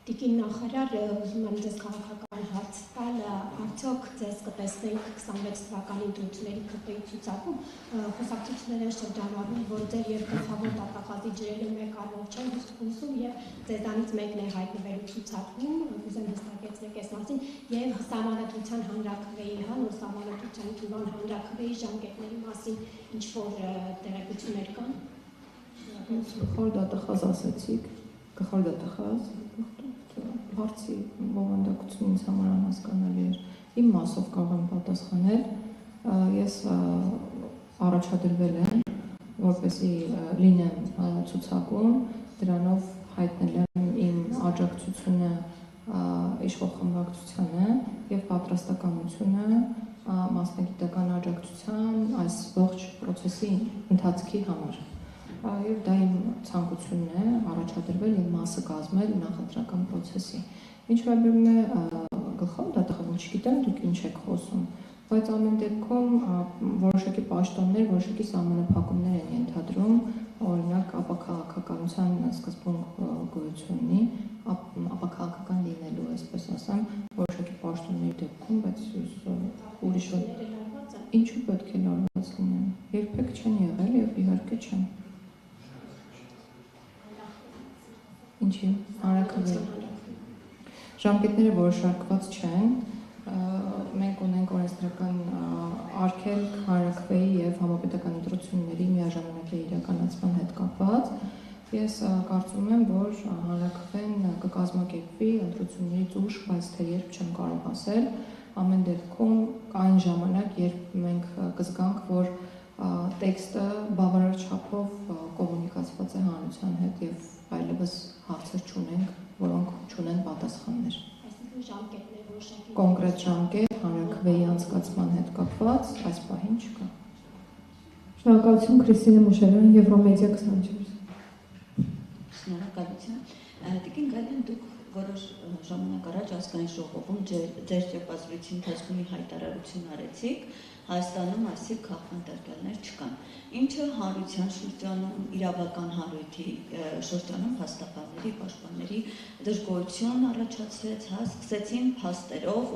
Տիկին նախարար, ուզում եմ ձեզ քաղաքական հարց տալ, արդյոք ձեզ կտեսնենք 26 թվականի ընտրությունների ԿՊ-ի ցուցակում, խոսակցություններ են շրջանառվում, որ ձեր երկրորդավոր դատախազի ջրերը մեկ առով չեն հոսում եւ ձեզանից մեկն է հայտնվելու ցուցակում, ուզեմ հստակեցնեք այս մասին, եւ Սահմանադրության հանրաքվեի, նոր Սահմանադրության թվան հանրաքվեի ժամկետների մասին ինչ որ տեղեկություններ կան։ Գլխավոր դատախազ ասեցիք, գլխավոր դատախազ հարցի բովանդակությունը ինձ համար անհասկանալի էր, իմ մասով կարող եմ պատասխանել, ես առաջադրվել եմ, որպեսզի լինեմ ցուցակում, դրանով հայտնել եմ իմ աջակցությունը իշխող խմբակցությանը եւ պատրաստակամությունը մասնագիտական աջակցության այս ողջ process-ի ընթացքի համար։ Եվ դա իմ ցանկությունն է առաջադրվել իմ մասը կազմել նախընտրական process-ի։ Ինչ վերաբերում է գլխավոր դատախազին, չգիտեմ դուք ինչ եք խոսում, բայց ամեն դեպքում որոշակի պաշտոններ, որոշակի սահմանափակումներ են ենթադրում, օրինակ ապաքաղաքականության սկզբունք գոյություն ունի, ապաքաղաքական լինելու, այսպես ասեմ, որոշակի պաշտոնների դեպքում, բայց ուրիշ ինչու պետք է լարված լինեն, երբեք չեն եղել եւ իհարկե չեն։ Ինչի հանրաքվեի ժամկետները որոշակված չեն, մենք ունենք օրենսդրական արգելք հանրաքվեի եւ համապետական ընտրությունների միաժամանակ իրականացման հետ կապված։ Ես կարծում եմ, որ հանրաքվեն կկազմակերպվի ընտրություններից ուշ, բայց թե երբ չեմ կարող ասել, ամեն դեպքում այն ժամանակ, երբ մենք կզգանք, որ տեքստը բավարար չափով կոմունիկացված է հանրության հետ եւ այլևս հարցեր չունենք, որոնք չունեն պատասխաններ։ Այսինքն ժամկետներ որոշակի կոնկրետ ժամկետ հանրաքվեի անցկացման հետ կապված այս պահին չկա։ Շնորհակալություն Քրիստինե Մուշարյան, Եվրոմեդիա 24։ Շնորհակալություն։ Տիկին Գալյան, դուք որոշ ժամանակ առաջ ազգային ժողովում ձեր ճեպազրույցի ընթացքում մի հայտարարություն արեցիք, Հայաստանում այսիկ քաղաքական տերկալներ չկան, ինչը հանրության շրջանում, իրավական հանրույթի շրջանում հաստատավարների, պաշտպանների դժգոհություն առաջացրեց, սկսեցին փաստերով